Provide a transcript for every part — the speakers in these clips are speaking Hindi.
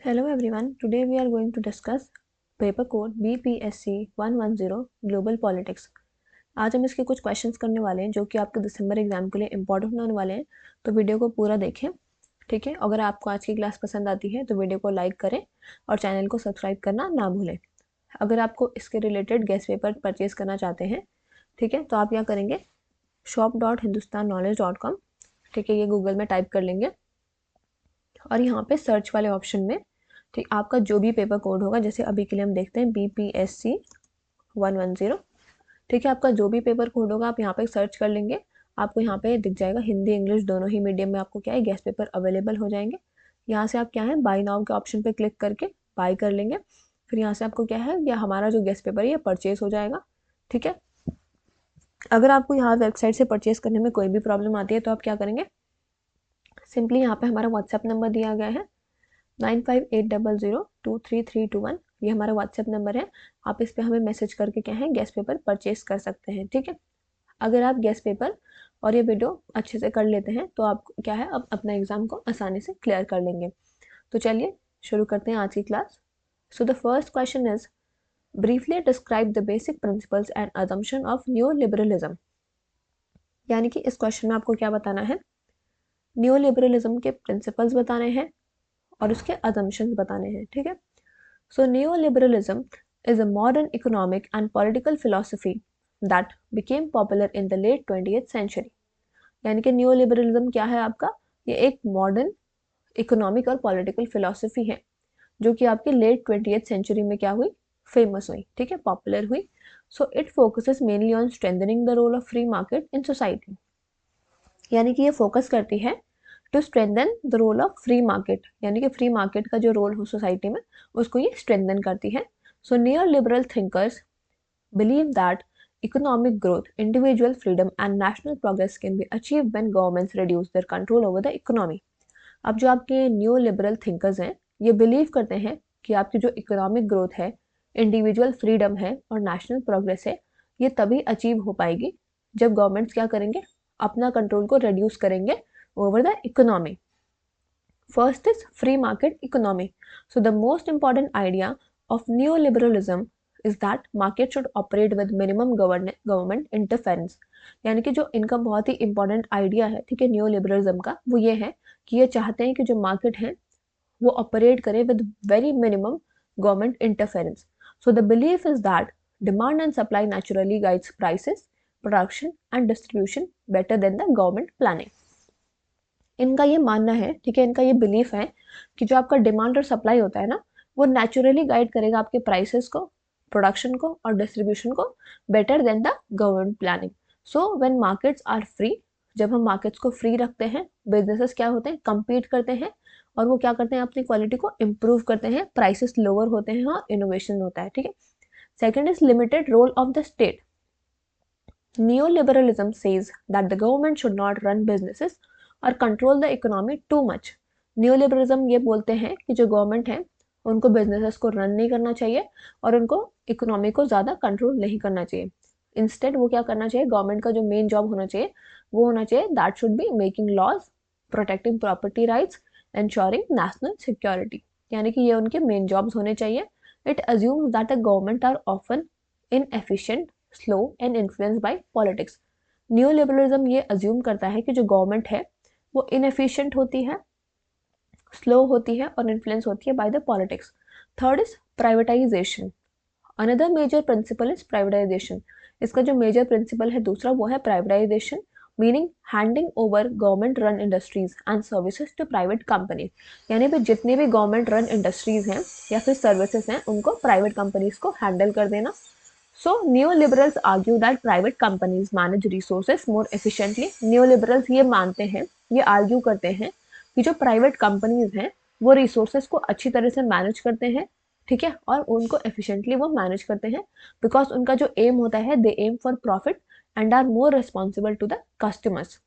Hello everyone, today we are going to discuss paper code BPSC 110 Global Politics। आज हम इसके कुछ क्वेश्चंस करने वाले हैं जो कि आपके दिसंबर एग्जाम के लिए इंपॉर्टेंट होने वाले हैं, तो वीडियो को पूरा देखें। ठीक है, अगर आपको आज की क्लास पसंद आती है तो वीडियो को लाइक करें और चैनल को सब्सक्राइब करना ना भूलें। अगर आपको इसके रिलेटेड गेस्ट पेपर परचेज करना चाहते हैं, ठीक है, तो आप क्या करेंगे, shop.hindustanknowledge.com, ठीक है, ये गूगल में टाइप कर लेंगे और यहाँ पे सर्च वाले ऑप्शन में ठीक आपका जो भी पेपर कोड होगा, जैसे अभी के लिए हम देखते हैं BPSC 110, ठीक है, आपका जो भी पेपर कोड होगा आप यहाँ पे सर्च कर लेंगे। आपको यहाँ पे दिख जाएगा हिंदी इंग्लिश दोनों ही मीडियम में आपको क्या है गेस्ट पेपर अवेलेबल हो जाएंगे। यहाँ से आप क्या है बाय नाउ के ऑप्शन पे क्लिक करके बाय कर लेंगे। फिर यहाँ से आपको क्या है या हमारा जो गेस्ट पेपर है ये परचेज हो जाएगा। ठीक है, अगर आपको यहाँ वेबसाइट से परचेज करने में कोई भी प्रॉब्लम आती है तो आप क्या करेंगे, सिंपली यहाँ पे हमारा व्हाट्सएप नंबर दिया गया है 9580023321, ये हमारा व्हाट्सएप नंबर है। आप इस पे हमें मैसेज करके क्या है गेस्ट पेपर परचेज कर सकते हैं। ठीक है, अगर आप गेस्ट पेपर और ये वीडियो अच्छे से कर लेते हैं तो आप क्या है अब अपना एग्जाम को आसानी से क्लियर कर लेंगे। तो चलिए शुरू करते हैं आज की class. So the first question is briefly describe the basic principles and assumption of new liberalism. यानी कि इस क्वेश्चन में आपको क्या बताना है, न्यू लिबरलिज्म के प्रिंसिपल्स बताने हैं और उसके assumptions बताने हैं। ठीक है, so neoliberalism is a modern economic and political philosophy that became popular in the late 20th century। यानी कि neoliberalism क्या है आपका, ये एक मॉडर्न इकोनॉमिक और पॉलिटिकल फिलोसफी है जो कि आपके लेट 20th सेंचुरी में क्या हुई, फेमस हुई। ठीक है, पॉपुलर हुई। So it focuses mainly on strengthening the role of free market in society. यानी कि ये फोकस करती है to strengthen the role of free market, यानी कि फ्री मार्केट का जो रोल हो सोसाइटी में उसको ये स्ट्रेंथन करती है। So near liberal thinkers believe that economic growth, individual freedom and national progress can be achieve when governments reduce their control over the economy. अब जो आपके न्यू लिबरल थिंकर्स हैं ये बिलीव करते हैं कि आपकी जो इकोनॉमिक ग्रोथ है, इंडिविजुअल फ्रीडम है और नेशनल प्रोग्रेस है, ये तभी अचीव हो पाएगी जब गवर्नमेंट्स क्या करेंगे, अपना कंट्रोल को रिड्यूस करेंगे over the economy. First is free market economy. So the most important idea of neoliberalism is that market should operate with minimum government interference। यानी कि जो इनका बहुत ही important idea है, ठीक है, neoliberalism का, वो ये है कि ये चाहते हैं कि जो market है वो operate करे with very minimum government interference। So the belief is that demand and supply naturally guides prices, production and distribution better than the government planning। इनका ये मानना है, ठीक है, इनका ये बिलीफ है कि जो आपका डिमांड और सप्लाई होता है ना, वो नेचुरली गाइड करेगा आपके प्राइसेस को, प्रोडक्शन को और डिस्ट्रीब्यूशन को better than the government planning. So when markets are free, जब हम मार्केट्स को फ्री रखते हैं, बिजनेसेस क्या होते हैं, कम्पीट करते हैं और वो क्या करते हैं, अपनी क्वालिटी को इम्प्रूव करते हैं, प्राइसेस लोअर होते हैं और इनोवेशन होता है। ठीक है, second is limited role of the state. Neoliberalism says that the government should not run businesses और control the economy too much. Neoliberalism ये बोलते हैं कि जो गवर्नमेंट है उनको बिजनेसेस को रन नहीं करना चाहिए और उनको इकोनॉमी को ज़्यादा कंट्रोल नहीं करना चाहिए। इंस्टेड वो क्या करना चाहिए, गवर्नमेंट का जो मेन जॉब होना चाहिए वो होना चाहिए that should be making laws, protecting property rights, ensuring national security. यानी कि ये उनके मेन जॉब्स होने चाहिए। It assumes that the government are often inefficient, slow and influence by politics. Neoliberalism ये अज्यूम करता है कि जो गवर्नमेंट है वो इनएफिशिएंट होती है, स्लो होती है और इन्फ्लुएंस होती है by the politics. Third is privatisation. Another major principle is privatisation. इसका जो मेजर प्रिंसिपल है दूसरा वो है privatisation, meaning handing over government run industries and services to private companies. यानी फिर जितने भी गवर्नमेंट रन इंडस्ट्रीज हैं या फिर सर्विसेज हैं उनको प्राइवेट कंपनीज को हैंडल कर देना। So neoliberals argue that private companies manage resources more efficiently। neoliberals ये मानते हैं, ये आर्ग्यू करते हैं कि जो प्राइवेट कंपनीज हैं वो रिसोर्सेज को अच्छी तरह से मैनेज करते हैं, ठीक है, और उनको एफिशिएंटली वो मैनेज करते हैं बिकॉज उनका जो एम होता है, they aim for profit and are more responsible to the customers.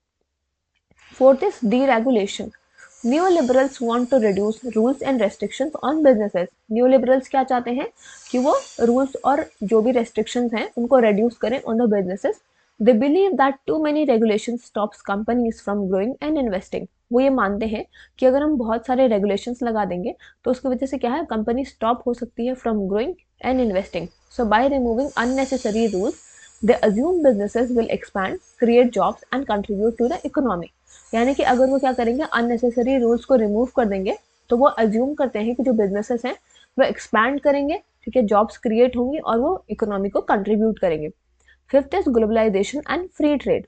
Fourth is deregulation. Neoliberals want to reduce rules and restrictions on businesses। Neoliberals क्या चाहते हैं कि वो rules और जो भी restrictions हैं उनको reduce करें on the businesses। They believe that too many regulations stops companies from growing and investing। वो ये मानते हैं कि अगर हम बहुत सारे रेगुलेशंस लगा देंगे तो उसकी वजह से क्या है, कंपनी स्टॉप हो सकती है from growing and investing. So by removing unnecessary rules they assume businesses will expand, create jobs and contribute to the economy. यानी कि अगर वो क्या करेंगे, अननेसेसरी रूल्स को रिमूव कर देंगे तो वो अज्यूम करते हैं कि जो बिजनेसेस हैं वो एक्सपैंड करेंगे, ठीक है, जॉब्स क्रिएट होंगी और वो इकोनॉमी को कंट्रीब्यूट करेंगे. Fifth is globalization and free trade.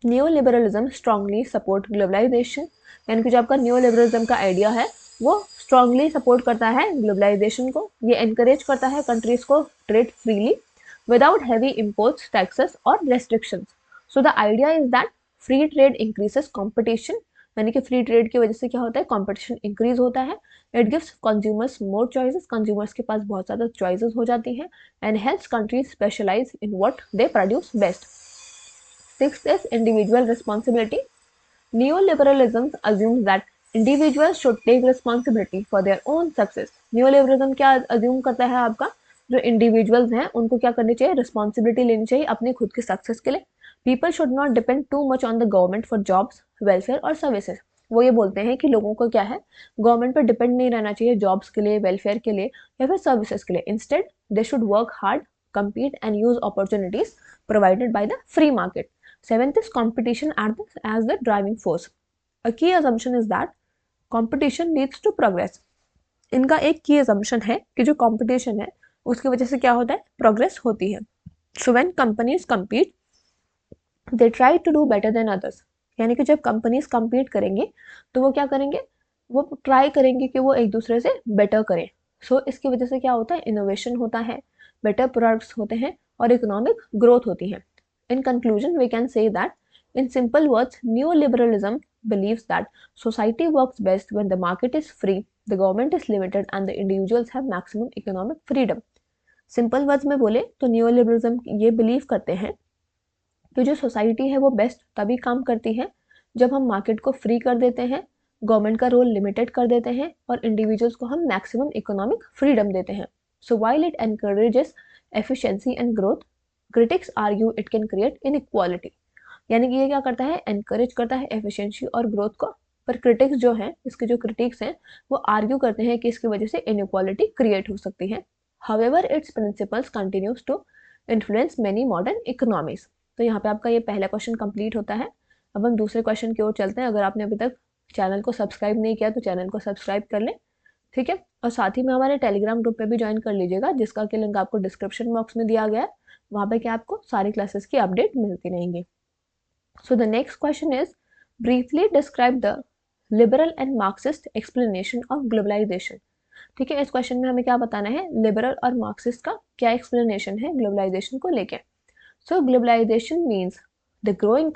New liberalism strongly support globalization. यानी कि जो आपका न्यू लिबरलिज्म का आइडिया है वो स्ट्रांगली सपोर्ट करता है ग्लोबलाइजेशन को. ये एनकरेज करता है कंट्रीज को trade freely without heavy imports, taxes और restrictions. So the idea is that free trade increases competition. यानी कि फ्री ट्रेड की वजह से क्या होता है, कंपटीशन इंक्रीज होता है. It gives consumers more choices. Consumers के पास बहुत ज़्यादा चॉइसेस हो जाती हैं. And helps countries specialize in what they produce best. Sixth is individual responsibility. Neoliberalism assumes that individuals should take responsibility for their own success. Neoliberalism क्या assume करता है, आपका जो individuals हैं उनको क्या करनी चाहिए, responsibility लेनी चाहिए अपने खुद के success के लिए. People should not depend too much on the government for jobs, welfare और services. वो ये बोलते हैं कि लोगों को क्या है, गवर्नमेंट पर डिपेंड नहीं रहना चाहिए जॉब्स के लिए, वेलफेयर के लिए या फिर सर्विसेज के लिए. Instead they should work hard, compete and use opportunities provided by the free market. Seventh is competition as the driving force. A key assumption is that competition leads to progress. इनका एक key assumption है कि जो competition है उसकी वजह से क्या होता है, progress होती है. So when companies compete, they try to do better than others. यानी कि जब कंपनीज compete करेंगे तो वो क्या करेंगे, वो ट्राई करेंगे कि वो एक दूसरे से बेटर करें. सो इसकी वजह से क्या होता है, इनोवेशन होता है, बेटर प्रोडक्ट्स होते हैं और इकोनॉमिक ग्रोथ होती है. In conclusion, we can say that, in simple words, neoliberalism believes that society works best when the market is free, the government is limited, and the individuals have maximum economic freedom. Simple words में बोले तो neoliberalism ये believe करते हैं कि जो सोसाइटी है वो बेस्ट तभी काम करती है जब हम मार्केट को फ्री कर देते हैं, गवर्नमेंट का रोल लिमिटेड कर देते हैं और इंडिविजुअल्स को हम मैक्सिमम इकोनॉमिक फ्रीडम देते हैं. So while it encourages efficiency and growth, critics argue it can create inequality. यानी कि ये क्या करता है, एनकरेज करता है एफिशिएंसी और ग्रोथ को, पर क्रिटिक्स जो हैं, इसके जो क्रिटिक्स हैं वो आर्ग्यू करते हैं कि इसकी वजह से इनइक्वालिटी क्रिएट हो सकती है. However its principles continues to influence many modern economies. तो यहाँ पे आपका ये पहला क्वेश्चन कंप्लीट होता है. अब हम दूसरे क्वेश्चन की ओर चलते हैं. अगर आपने अभी तक चैनल को सब्सक्राइब नहीं किया तो चैनल को सब्सक्राइब कर लें, ठीक है, और साथ ही में हमारे टेलीग्राम ग्रुप पे भी ज्वाइन कर लीजिएगा जिसका कि लिंक आपको डिस्क्रिप्शन बॉक्स में दिया गया है. वहाँ पे क्या आपको सारी क्लासेस की अपडेट मिलती रहेंगी. So the next question is briefly describe the liberal and Marxist explanation of globalization. ठीक है, इस क्वेश्चन में हमें क्या बताना है, लिबरल और मार्क्सिस्ट का क्या एक्सप्लेनेशन है ग्लोबलाइजेशन को लेके. So globalization means the growing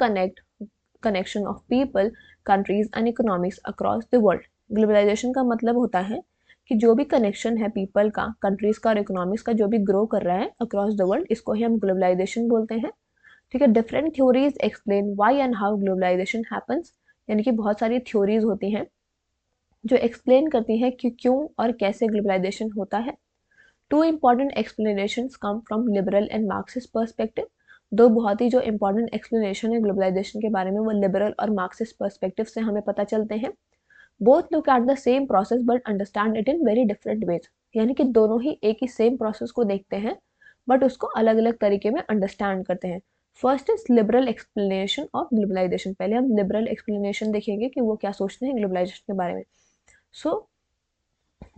connection of people, countries and economics across the world. Globalization का मतलब होता है कि जो भी कनेक्शन है पीपल का, कंट्रीज का और इकोनॉमिक्स का जो भी ग्रो कर रहा है अक्रॉस द वर्ल्ड, इसको ही हम ग्लोबलाइजेशन बोलते हैं. ठीक है, different theories explain why and how globalization happens. यानी कि बहुत सारी थ्योरीज होती हैं जो एक्सप्लेन करती हैं कि क्यों और कैसे ग्लोबलाइजेशन होता है. Two important explanations come from liberal and Marxist perspective. दो बहुत ही जो इंपॉर्टेंट एक्सप्लेनेशन है ग्लोबलाइजेशन के बारे में वो लिबरल और मार्क्सिस्ट पर्सपेक्टिव से हमें पता चलते हैं. Both look at the same process but understand it in very different ways. यानी कि दोनों ही एक ही सेम प्रोसेस को देखते हैं बट उसको अलग अलग तरीके में अंडरस्टैंड करते हैं. First is liberal explanation of globalization. पहले हम लिबरल एक्सप्लेनेशन देखेंगे कि वो क्या सोचते हैं ग्लोबलाइजेशन के बारे में. So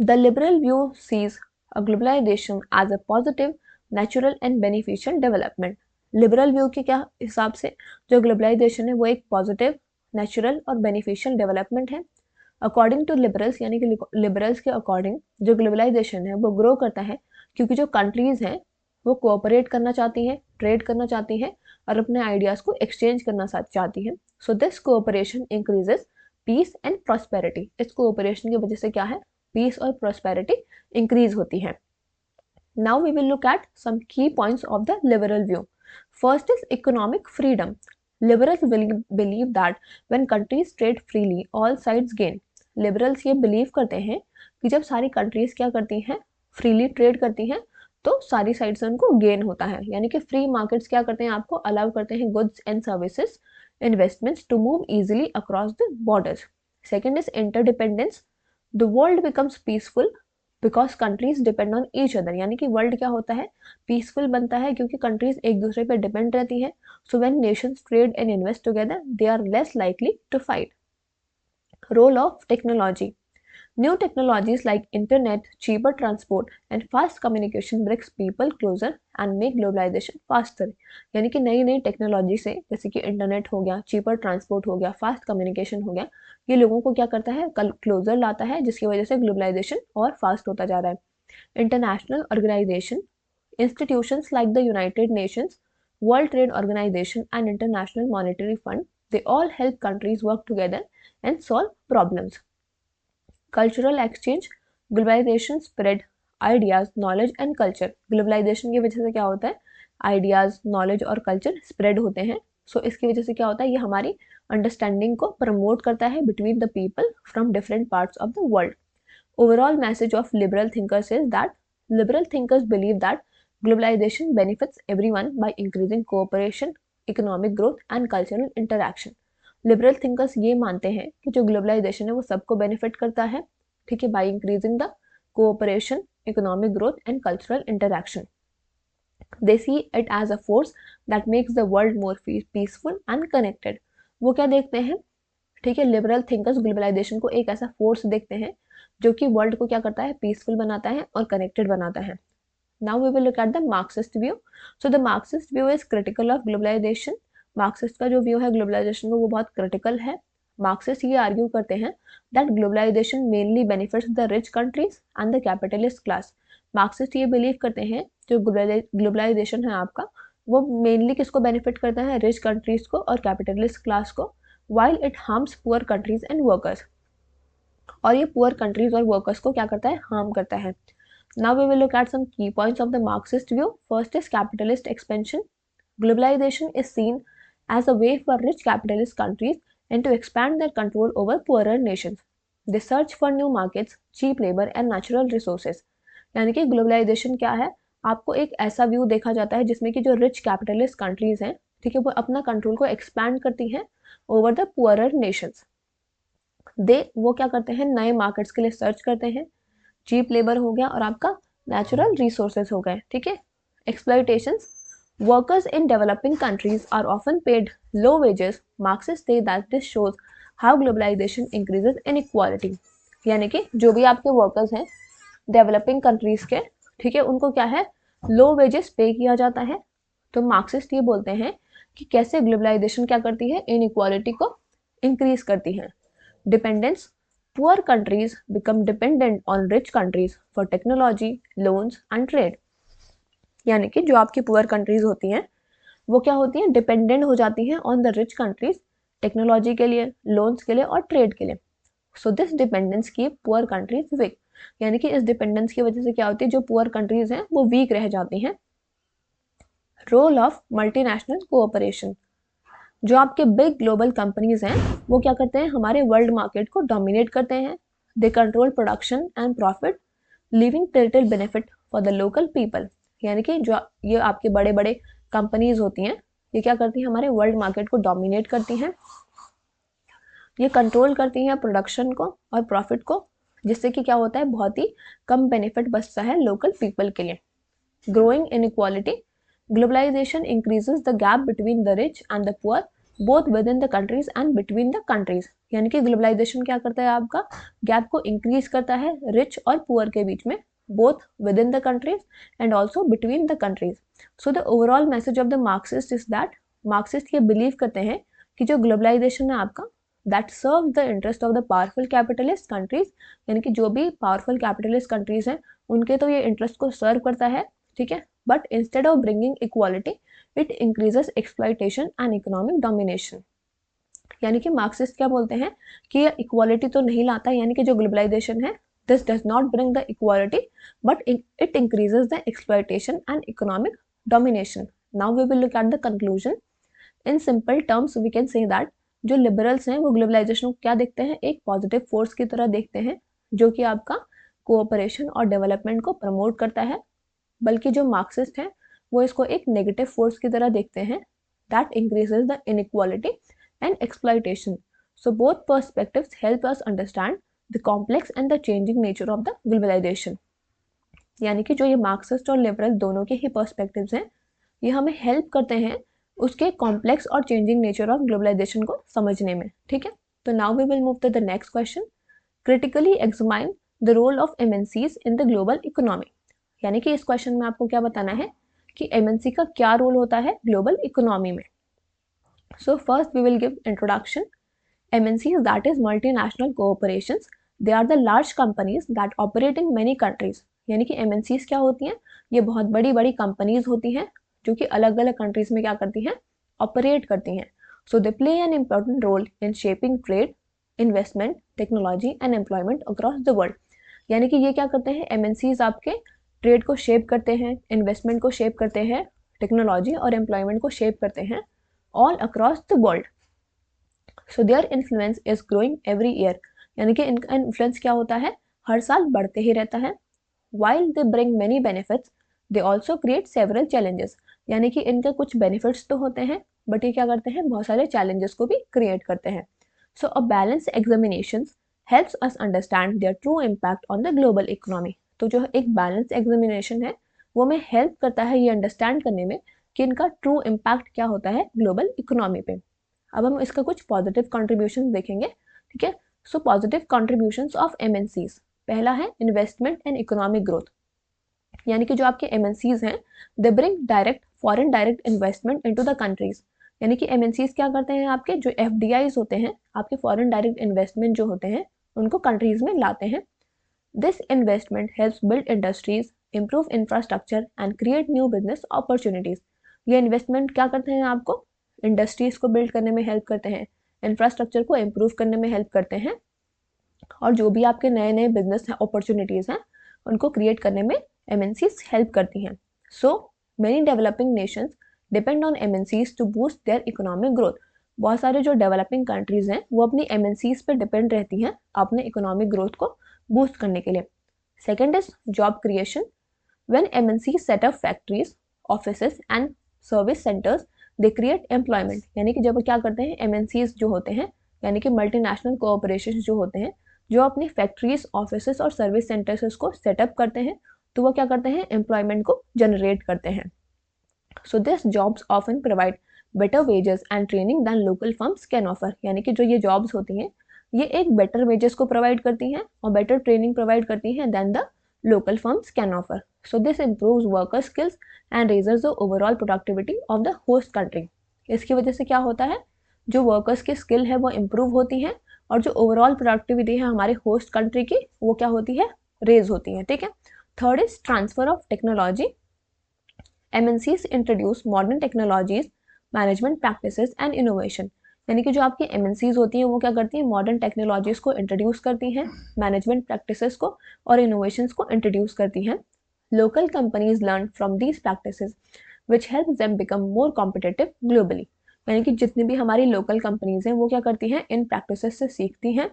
the liberal view sees a globalization as a positive, natural and beneficial development. Liberal view के क्या हिसाब से जो ग्लोबलाइजेशन है वो एक पॉजिटिव, नेचुरल और बेनिफिशियल डेवलपमेंट है. अकॉर्डिंग टू लिबरल्स, यानी कि लिबरल्स के अकॉर्डिंग जो ग्लोबलाइजेशन है वो ग्रो करता है क्योंकि जो कंट्रीज हैं वो कोऑपरेट करना चाहती हैं, ट्रेड करना चाहती हैं और अपने आइडियाज़ को एक्सचेंज करना चाहती हैं. So this cooperation increases peace and prosperity. इस कोऑपरेशन की वजह से क्या है, पीस और प्रॉस्पेरिटी इंक्रीज होती है. Now we will look at some key points of the liberal view. First is economic freedom. Liberals believe that when countries trade freely all sides gain. Liberals ये बिलीव करते हैं कि जब सारी कंट्रीज क्या करती हैं, फ्रीली ट्रेड करती हैं तो सारी साइड से उनको गेन होता है. यानी कि फ्री मार्केट्स क्या करते हैं, आपको अलाउ करते हैं goods and services investments to move easily across the borders. Second is interdependence. The world becomes peaceful because countries depend on each other, यानी कि वर्ल्ड क्या होता है, पीसफुल बनता है क्योंकि कंट्रीज एक दूसरे पर डिपेंड रहती है. So when nations trade and invest together they are less likely to fight. Role of technology. New technologies like internet, cheaper transport and fast communication brings people closer and make globalization faster. यानी कि नई नई टेक्नोलॉजी से, जैसे कि इंटरनेट हो गया, चीपर ट्रांसपोर्ट हो गया, फास्ट कम्युनिकेशन हो गया, ये लोगों को क्या करता है, क्लोजर लाता है, जिसकी वजह से ग्लोबलाइजेशन और फास्ट होता जा रहा है. International organization. Institutions like the United Nations, World Trade Organization and International Monetary Fund, they all help countries work together and solve problems. Cultural exchange. Globalization spread ideas, knowledge and culture. Globalization की वजह से क्या होता है, आइडियाज, नॉलेज और कल्चर स्प्रेड होते हैं. सो इसकी वजह से क्या होता है, ये हमारी अंडरस्टैंडिंग को प्रमोट करता है between the people from different parts of the world. Overall message of liberal thinkers is that liberal thinkers believe that globalization benefits everyone by increasing cooperation, economic growth and cultural interaction. Liberal thinkers ये मानते हैं कि जो ग्लोबलाइजेशन है वो सबको बेनिफिट करता है, ठीक है, by increasing the cooperation, economic growth and cultural interaction. They see it as a force that makes the world more peaceful and connected. वो क्या देखते हैं, ठीक है, लिबरल थिंकर्स ग्लोबलाइजेशन को एक ऐसा फोर्स देखते हैं जो कि वर्ल्ड को क्या करता है, पीसफुल बनाता है और कनेक्टेड बनाता है. Now we will look at the Marxist view. So the Marxist view is critical of globalization. Marxist का जो व्यू है ग्लोबलाइजेशन का वो बहुत क्रिटिकल है. मार्क्सिस्ट ये आर्ग्यू करते हैं that globalization mainly benefits the rich countries and the capitalist class. Marxist ये बिलीव करते हैं जो ग्लोबलाइजेशन है आपका वो मेनली किसको बेनिफिट करता है, रिच कंट्रीज को और कैपिटलिस्ट क्लास को, while it harms poor countries and workers. और ये पुअर कंट्रीज और वर्कर्स को क्या करता है, हार्म करता है. Now we will look at some key points of the Marxist view. First is capitalist expansion. Globalization is seen as a way for rich capitalist countries and to expand their control over poorer nations. They search for new markets, cheap labor and natural resources. यानी कि ग्लोबलाइजेशन क्या है, आपको एक ऐसा व्यू देखा जाता है जिसमें कि जो रिच कैपिटलिस्ट कंट्रीज हैं, ठीक है, वो अपना कंट्रोल को एक्सपैंड करती हैं ओवर द पुअरर नेशंस. वो क्या करते हैं, नए मार्केट्स के लिए सर्च करते हैं, चीप लेबर हो गया और आपका नेचुरल रिसोर्सेज हो गए, ठीक है. Exploitations. Workers in developing countries are often paid low wages. Marxist say that this shows how globalization increases inequality. यानी कि जो भी आपके वर्कर्स हैं डेवलपिंग कंट्रीज के, ठीक है, उनको क्या है, लो वेजेस पे किया जाता है. तो मार्क्सिस्ट ये बोलते हैं कि कैसे ग्लोबलाइजेशन क्या करती है, इनइक्वालिटी को इंक्रीज करती है. Dependence. Poor countries become dependent on rich countries for technology, loans and trade. यानी कि जो आपकी पुअर कंट्रीज होती हैं वो क्या होती हैं, डिपेंडेंट हो जाती हैं on the rich countries, technology के लिए, लोन्स के लिए और ट्रेड के लिए. So this dependence keeps poor countries weak. यानी कि इस डिपेंडेंस की वजह से क्या होती है, जो पुअर कंट्रीज हैं वो वीक रह जाती हैं. Role of multinational cooperation. जो आपके बिग ग्लोबल कंपनीज हैं वो क्या करते हैं, हमारे वर्ल्ड मार्केट को डोमिनेट करते हैं. They control production and profit, leaving little benefit for the local people. यानी कि जो ये आपके बड़े बड़े कंपनीज होती हैं ये क्या करती हैं, हमारे वर्ल्ड मार्केट को डोमिनेट करती हैं, ये कंट्रोल करती हैं प्रोडक्शन को और प्रॉफिट को, जिससे कि क्या होता है, बहुत ही कम बेनिफिट बचता है लोकल पीपल के लिए. Growing inequality. Globalization increases the gap between the rich and the poor both within the countries and between the countries. यानी कि ग्लोबलाइजेशन क्या करता है, आपका गैप को इंक्रीज करता है रिच और पुअर के बीच में, both within the countries and also between the countries. So the overall message of the Marxist is that Marxist ये believe करते हैं कि जो ग्लोबलाइजेशन है आपका that serves the interest of the powerful capitalist countries, यानी कि जो भी powerful capitalist countries हैं उनके तो ये interest को serve करता है, ठीक है, but instead of bringing equality it increases exploitation and economic domination. यानी कि मार्क्सिस्ट क्या बोलते हैं कि ये इक्वालिटी तो नहीं लाता, यानी कि जो ग्लोबलाइजेशन है this does not bring the equality but it increases the exploitation and economic domination. Now we will look at the conclusion. In simple terms we can say that जो लिबरल्स हैं वो ग्लोबलाइजेशन को क्या देखते हैं, एक पॉजिटिव फोर्स की तरह देखते हैं जो कि आपका कोऑपरेशन और डेवलपमेंट को प्रमोट करता है, बल्कि जो मार्क्सिस्ट हैं वो इसको एक नेगेटिव फोर्स की तरह देखते हैं that increases the inequality and exploitation. So both perspectives help us understand the complex and the changing nature of the globalization. यानी कि जो ये मार्क्सिस्ट और लिबरल दोनों के ही पर्सपेक्टिव्स हैं, ये हमें हेल्प करते हैं उसके कॉम्प्लेक्स और चेंजिंग नेचर ऑफ ग्लोबलाइजेशन को समझने में. ठीक है, तो now we will move to the next question. Critically examine the role of MNCs in the global economy. यानी कि इस क्वेश्चन में आपको क्या बताना है कि एमएनसी का क्या रोल होता है ग्लोबल इकोनॉमी में. So first we will give introduction. MNCs, that is multinational corporations, they are the large companies that operate in many countries. यानी कि MNCs क्या होती हैं, ये बहुत बड़ी बड़ी कंपनीज होती हैं जो कि अलग अलग कंट्रीज में क्या करती हैं, ऑपरेट करती हैं. So they play an important role in shaping trade, investment, technology and employment across the world. यानी कि ये क्या करते हैं, MNCs आपके ट्रेड को शेप करते हैं, इन्वेस्टमेंट को शेप करते हैं, टेक्नोलॉजी और एम्प्लॉयमेंट को शेप करते हैं all across the world. So their influence is growing every year. यानी कि इनका इन्फ्लुएंस क्या होता है, हर साल बढ़ते ही रहता है. While they bring many benefits, they also create several challenges. यानी कि इनके कुछ बेनिफिट्स तो होते हैं, बट ये क्या करते हैं, बहुत सारे चैलेंजेस को भी क्रिएट करते हैं. So a balance examination helps us understand their true impact on the global economy. तो जो एक बैलेंस एग्जामिनेशन है वो हमें हेल्प करता है ये अंडरस्टैंड करने में कि इनका ट्रू इम्पैक्ट क्या होता है ग्लोबल इकोनॉमी पे. अब हम इसका कुछ पॉजिटिव कंट्रीब्यूशन देखेंगे. ठीक है, so positive contributions of MNCs. पहला है इन्वेस्टमेंट एंड इकोनॉमिक ग्रोथ. यानी कि जो आपके एमएनसीज हैं, they bring direct foreign direct investment into the countries. यानी कि एमएनसीज क्या करते हैं, आपके जो एफडीआईज होते हैं, आपके फॉरेन डायरेक्ट इन्वेस्टमेंट जो होते हैं, उनको कंट्रीज में लाते हैं. This investment helps build industries, improve infrastructure and create new business opportunities. ये इन्वेस्टमेंट क्या करते हैं, आपको इंडस्ट्रीज को बिल्ड करने में हेल्प करते हैं, इंफ्रास्ट्रक्चर को इम्प्रूव करने में हेल्प करते हैं, और जो भी आपके नए नए बिजनेस अपॉर्चुनिटीज़ हैं उनको क्रिएट करने में एमएनसीज हेल्प करती हैं. So many developing nations depend on MNCs to boost their economic growth. बहुत सारे जो डेवलपिंग कंट्रीज हैं वो अपनी एमएनसीज पे डिपेंड रहती हैं अपने इकोनॉमिक ग्रोथ को बूस्ट करने के लिए. Second is job creation. When MNCs set up factories, offices and service centres, they create employment. यानी कि जब क्या करते हैं एमएनसीज जो होते हैं, यानी कि मल्टीनेशनल कोऑपरेशन जो होते हैं, जो अपनी फैक्ट्रीज, ऑफिसेस और सर्विस सेंटर्स को सेटअप करते हैं, तो वो क्या करते हैं, एम्प्लॉयमेंट को जनरेट करते हैं. So this jobs often provide better wages and training than local firms can offer. यानी कि जो ये जॉब्स होती हैं ये एक बेटर वेजेस को प्रोवाइड करती हैं और बेटर ट्रेनिंग प्रोवाइड करती हैं than the local firms can offer. So this improves worker skills and raises the overall productivity of the host country. इसकी वजह से क्या होता है, जो वर्कर्स की स्किल है वो इम्प्रूव होती है और जो ओवरऑल प्रोडक्टिविटी है हमारे होस्ट कंट्री की वो क्या होती है, रेज होती है. ठीक है. Third is transfer of technology. MNCs introduce modern technologies, management practices and innovation. यानी कि जो आपकी एमएनसीज होती हैं वो क्या करती हैं, मॉडर्न टेक्नोलॉजीज को इंट्रोड्यूस करती हैं, मैनेजमेंट प्रैक्टिसेस को और इनोवेशंस को इंट्रोड्यूस करती हैं. Local companies learn from these practices which help them become more competitive globally. यानी कि जितनी भी हमारी लोकल कंपनीज हैं वो क्या करती हैं, इन प्रैक्टिसेस से सीखती हैं,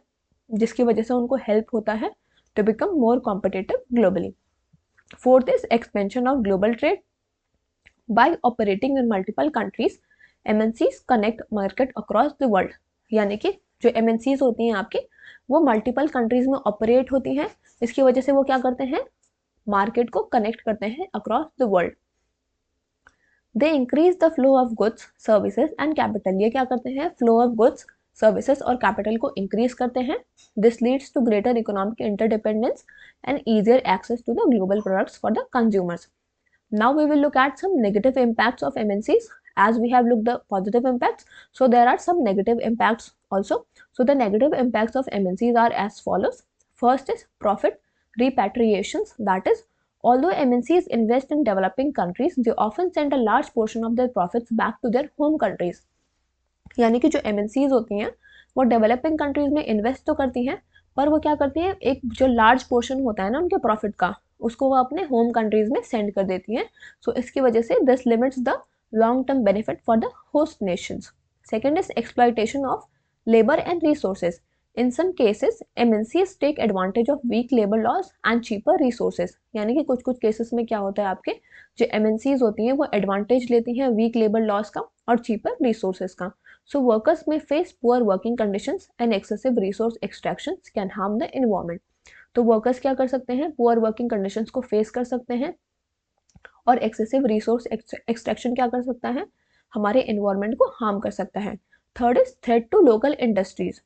जिसकी वजह से उनको हेल्प होता है to become more competitive globally. Fourth is expansion of global trade. By operating in multiple countries, MNCs connect market across the world. यानी कि जो एमएनसीज होती हैं आपकी वो मल्टीपल कंट्रीज में ऑपरेट होती हैं, इसकी वजह से वो क्या करते हैं, मार्केट को कनेक्ट करते हैं across the world. They increase the flow of goods, services and capital. ये क्या करते हैं, फ्लो ऑफ गुड्स, सर्विसेज और कैपिटल को इंक्रीज करते हैं. This leads to greater economic interdependence and easier access to the global products for the consumers. Now we will look at some negative impacts of MNCs. As we have looked the positive impacts, so there are some negative impacts also. So the negative impacts of MNCs are as follows. First is profit repatriations. That is, although MNCs invest in developing countries, they often send a large portion of their profits back to their home countries. यानी कि जो MNCs होती हैं वो डेवलपिंग कंट्रीज में इन्वेस्ट तो करती हैं, पर वो क्या करती हैं, एक जो लार्ज पोर्शन होता है ना उनके प्रॉफिट का, उसको वो अपने होम कंट्रीज में सेंड कर देती हैं. सो इसकी वजह से this limits the long term benefit for the host nations. Second is exploitation of labour and resources. In some cases MNCs take advantage of weak labour laws and cheaper resources. यानी कि कुछ कुछ केसेस में क्या होता है, आपके जो एमएनसीज होती हैं वो एडवांटेज लेती हैं वीक लेबर लॉस का और चीपर रिसोर्सेज का. So workers may face poor working conditions and excessive resource extractions can harm the environment. तो वर्कर्स क्या कर सकते हैं, पुअर वर्किंग कंडीशंस को फेस कर सकते हैं और एक्सेसिव रिसोर्स एक्सट्रैक्शन क्या कर सकता है, हमारे एनवायरनमेंट को हार्म कर सकता है. Third is threat to local industries.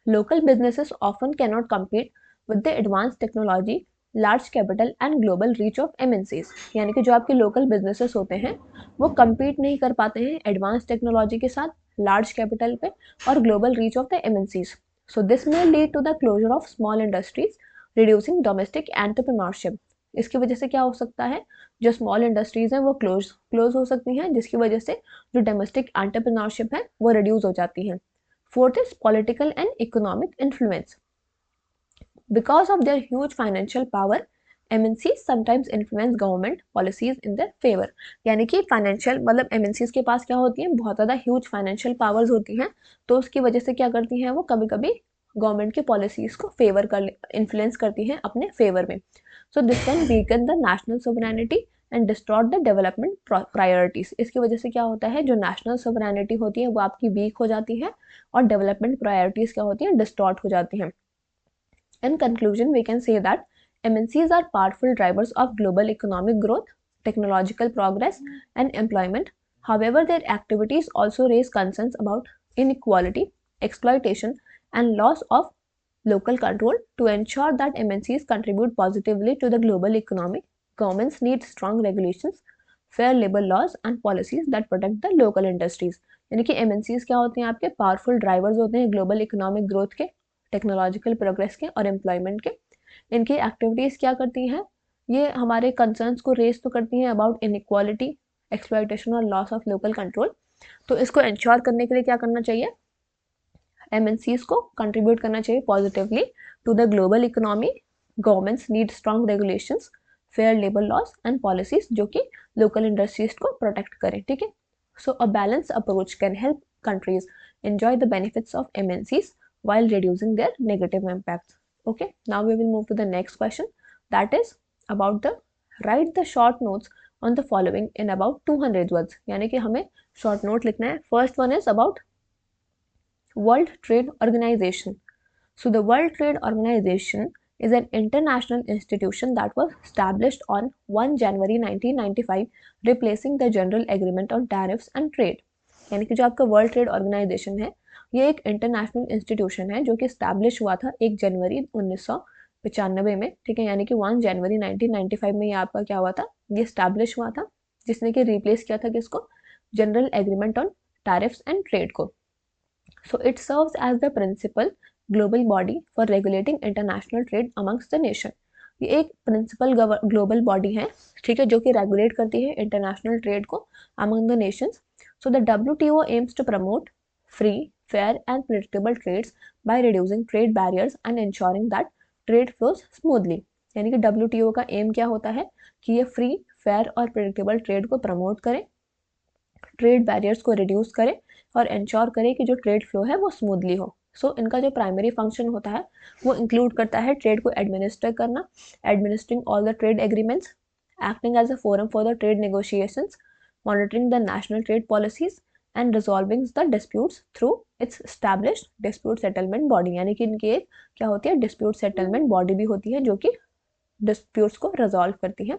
Local businesses often cannot compete with the advance technology, large capital and global reach of MNCs. यानी कि जो आपके लोकल बिजनेसेस होते हैं वो कम्पीट नहीं कर पाते हैं एडवांस टेक्नोलॉजी के साथ, लार्ज कैपिटल पे और global reach of the MNCs. So this may lead to the closure of small industries, reducing domestic entrepreneurship. इसकी वजह से क्या हो सकता है, जो स्मॉल इंडस्ट्रीज हैं वो क्लोज हो सकती हैं, जिसकी वजह से जो डोमेस्टिक एंटरप्रेन्योरशिप है वो रिड्यूस हो जाती है. Fourth is political and economic influence. Because of their huge financial power, MNCs sometimes influence government policies in their favor. यानी कि फाइनेंशियल मतलब MNCs के पास क्या होती हैं, बहुत ज़्यादा ह्यूज फाइनेंशियल पावर्स होती हैं, तो उसकी वजह से क्या करती हैं वो कभी कभी गवर्नमेंट की पॉलिसीज को फेवर कर इन्फ्लुएंस करती हैं अपने फेवर में. So this can weaken the national sovereignty and distort the development priorities. इसकी वजह से क्या होता है, जो नेशनल सोवरेनिटी होती है वो आपकी वीक हो जाती है और डेवलपमेंट प्रायोरिटीज क्या होती हैं, डिस्टॉर्ट हो जाती हैं. In conclusion, we can say that MNCs are powerful drivers of global economic growth, technological progress, and employment. However, their activities also raise concerns about inequality, exploitation, and loss of local control. To ensure that MNCs contribute positively to the global economy, governments need strong regulations, fair labor laws, and policies that protect the local industries. यानी कि MNCs क्या होते हैं, आपके पावरफुल ड्राइवर्स होते हैं ग्लोबल इकोनॉमिक ग्रोथ के, टेक्नोलॉजिकल प्रोग्रेस के और एम्प्लॉयमेंट के. इनकी एक्टिविटीज़ क्या करती हैं, ये हमारे कंसर्न्स को रेज तो करती हैं अबाउट इनइक्वालिटी, एक्सप्लॉयटेशन और लॉस ऑफ लोकल कंट्रोल. तो इसको इंश्योर करने के लिए क्या करना चाहिए, MNCs को कंट्रीब्यूट करना चाहिए positively to the global economy. Governments need strong regulations, fair labour laws and policies जो कि लोकल इंडस्ट्रीज को प्रोटेक्ट करें. ठीक है, so a balance approach can help countries enjoy the benefits of MNCs while reducing their negative impacts. Okay, now we will move to the next question, that is about the write the short notes on the following in about 200 words. यानी कि हमें short note लिखना है. First one is about World Trade Organization. So the World Trade Organization is an international institution that was established on 1 January 1995, replacing the General Agreement on Tariffs and Trade. यानी कि जो आपका वर्ल्ड ट्रेड ऑर्गेनाइजेशन है ये एक इंटरनेशनल इंस्टीट्यूशन है जो कि स्टैब्लिश हुआ था 1 जनवरी 1995 में. ठीक है, यानी कि 1 जनवरी 1995 में ये आपका क्या हुआ था, ये स्टैब्लिश हुआ था, जिसने कि रिप्लेस किया था किसको, general agreement on tariffs and trade को. So it serves as the principal global body for regulating international trade amongst the nation. ये एक प्रिंसिपल ग्लोबल बॉडी है, ठीक है, जो कि रेगुलेट करती है इंटरनेशनल ट्रेड को among the Nations. So the WTO aims to promote free, fair and predictable trades by reducing trade barriers and ensuring that trade flows smoothly. यानी कि WTO का एम क्या होता है कि ये फ्री, फेयर और प्रेडिक्टेबल ट्रेड को प्रमोट करे, ट्रेड बैरियर्स को रिड्यूस करे और इंश्योर करे कि जो ट्रेड फ्लो है वो स्मूथली हो. सो इनका जो प्राइमरी फंक्शन होता है वो इंक्लूड करता है ट्रेड को एडमिनिस्टर करना, administering all the trade agreements, acting as a forum for the trade negotiations, monitoring the national trade policies and resolving the disputes through its established dispute settlement body. यानी कि इनकी एक क्या होती है, dispute settlement body भी होती है जो कि disputes को resolve करती है.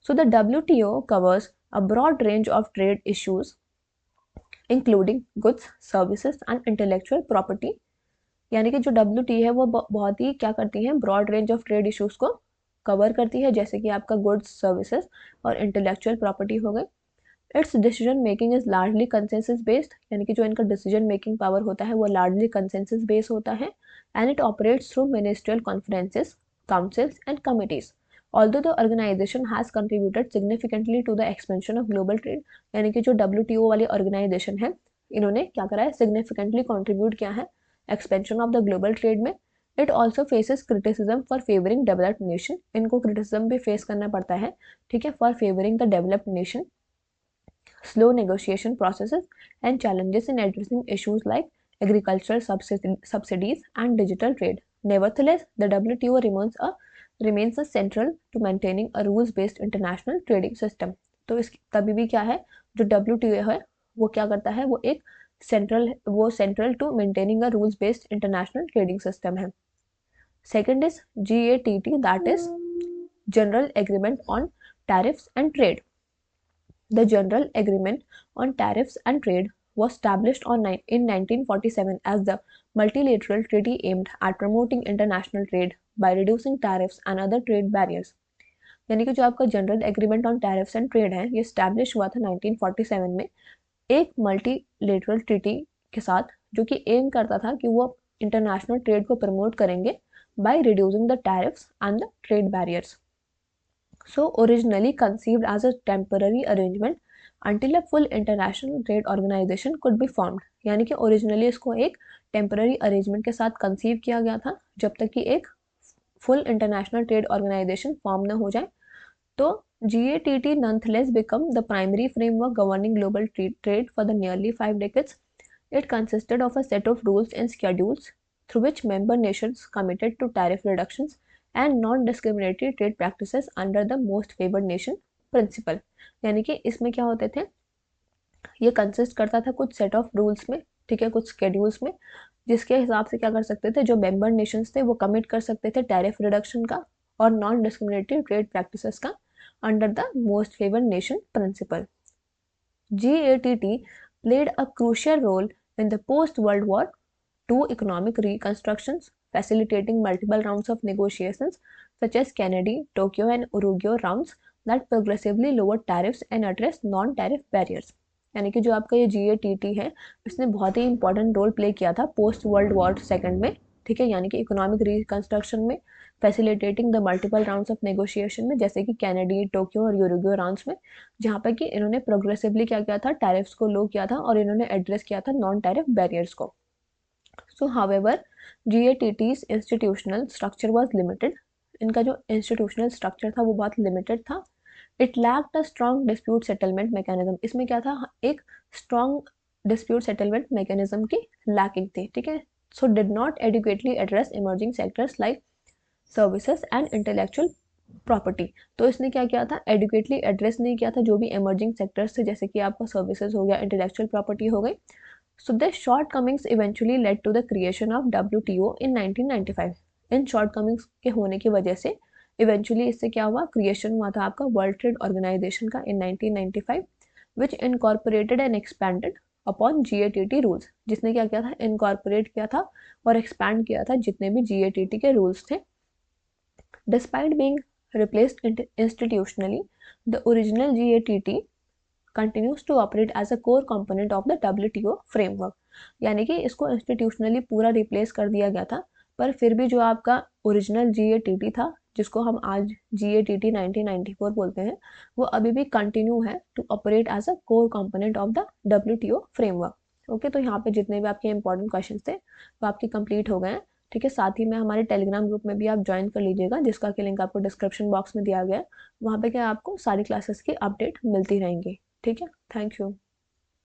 So the WTO covers a broad range of trade issues including goods, services and intellectual property. यानी कि जो WTO है वो बहुत ही क्या करती है, broad range of trade issues को कवर करती है, जैसे कि आपका गुड्स, सर्विसेज और इंटेलेक्चुअल प्रॉपर्टी हो गए. Its decision making is largely consensus based. यानी कि जो इनका डिसीजन मेकिंग पावर होता है वो लार्जली कंसेंसस बेस्ड होता है. And it operates through ministerial conferences, councils and committees. Although the organization has contributed significantly to the expansion of global trade. यानी कि जो WTO वाली ऑर्गेनाइजेशन है इन्होंने क्या करा है, सिग्निफिकेंटली कॉन्ट्रीब्यूट किया है expansion of the global trade में. It also faces criticism for favouring developed nation. इनको क्रिटिसिज्म भी फेस करना पड़ता है, ठीक है, for favouring the developed nation, slow negotiation processes and challenges in addressing issues like agricultural subsidies and digital trade. Nevertheless, the WTO remains a central to maintaining a rules-based international trading system. तो इस तभी भी क्या है, जो WTO है वो क्या करता है, वो एक central to maintaining a rules based international trading system है। Second is GATT, that is general agreement on tariffs and trade. The General Agreement on Tariffs and Trade was established in 1947 as the multilateral treaty aimed at promoting international trade by reducing tariffs and other trade barriers। यानी कि जो आपका general agreement on tariffs and trade है, ये स्टैब्लिश हुआ था 1947 में एक मल्टीलेटरल ट्रीटी के साथ, जो कि एम करता था कि वो इंटरनेशनल ट्रेड को प्रमोट करेंगे by reducing the tariffs and the trade barriers. So originally conceived as a temporary arrangement until a full international trade organization could be formed। यानी कि ओरिजिनली इसको एक टेम्पररी अरेंजमेंट के साथ कंसीव किया गया था जब तक कि एक full international trade organization form न हो जाए। तो GATT nonetheless become the primary framework governing global trade for the nearly 5 decades। It consisted of a set of rules and schedules through which member nations committed to tariff reductions and non-discriminatory trade practices under the most favored nation principle। यानी कि इसमें क्या होते थे, ये कंसिस्ट करता था कुछ सेट ऑफ रूल्स में, ठीक है, कुछ स्केड्यूल्स में, जिसके हिसाब से क्या कर सकते थे, जो मेंबर नेशंस थे वो कमिट कर सकते थे टैरिफ रिडक्शन का और नॉन डिस्क्रिमिनेटरी ट्रेड प्रैक्टिसेस का under the most favoured nation principle. GATT played a crucial role in the post-World War II economic reconstructions, facilitating multiple rounds of negotiations such as Kennedy, Tokyo and Uruguay rounds that progressively lowered tariffs and addressed non-tariff barriers। यानी कि जो आपका ये GATT है, इसने बहुत ही इंपॉर्टेंट रोल प्ले किया था पोस्ट वर्ल्ड वॉर सेकेंड में, ठीक है, यानी कि इकोनॉमिक रिकंस्ट्रक्शन में, facilitating the multiple rounds of negotiation में, जैसे कि कैनेडी, टोक्यो और यूरुग्वे राउंड्स में, जहाँ पर कि इन्होंने प्रोग्रेसिवली क्या किया था, टैरिफ्स को लो किया था और इन्होंने एड्रेस किया था नॉन टैरिफ बैरियर्स को। सो however GATT's institutional structure was limited. इनका जो इंस्टीट्यूशनल स्ट्रक्चर था वो बहुत लिमिटेड था। It lacked a strong dispute settlement mechanism. इसमें क्या था, एक स्ट्रॉन्ग डिस्प्यूट सेटलमेंट मैकेनिज्म की लैकिंग थी, ठीक है। So did not adequately address emerging sectors like services and intellectual property. तो इसने क्या किया था, एडिक्वेटली एड्रेस नहीं किया था जो भी इमर्जिंग सेक्टर्स थे, जैसे कि आपका सर्विसेज हो गया, इंटेलेक्चुअल प्रॉपर्टी हो गई। So the shortcomings eventually led to the creation of WTO in 1995। In shortcomings के होने की वजह से eventually इससे क्या हुआ, क्रिएशन हुआ था आपका वर्ल्ड ट्रेड ऑर्गेनाइजेशन का in 1995, which incorporated and expanded upon GATT rules। जिसने क्या किया था, इनकॉर्पोरेट किया था और एक्सपैंड किया था जितने भी GATT के रूल्स थे। Despite being replaced institutionally, the original GATT continues to operate as a core component of the WTO framework। यानी कि इसको इंस्टीट्यूशनली पूरा रिप्लेस कर दिया गया था, पर फिर भी जो आपका ओरिजिनल GATT था, जिसको हम आज GATT 1994 बोलते हैं, वो अभी भी कंटिन्यू है to operate as a core component of the WTO framework. Okay, तो यहाँ पे जितने भी आपके इंपॉर्टेंट क्वेश्चन थे वो आपके कंप्लीट हो गए हैं, ठीक है। साथ ही में हमारे टेलीग्राम ग्रुप में भी आप ज्वाइन कर लीजिएगा, जिसका कि लिंक आपको डिस्क्रिप्शन बॉक्स में दिया गया है। वहाँ पे क्या आपको सारी क्लासेस की अपडेट मिलती रहेंगी, ठीक है। Thank you.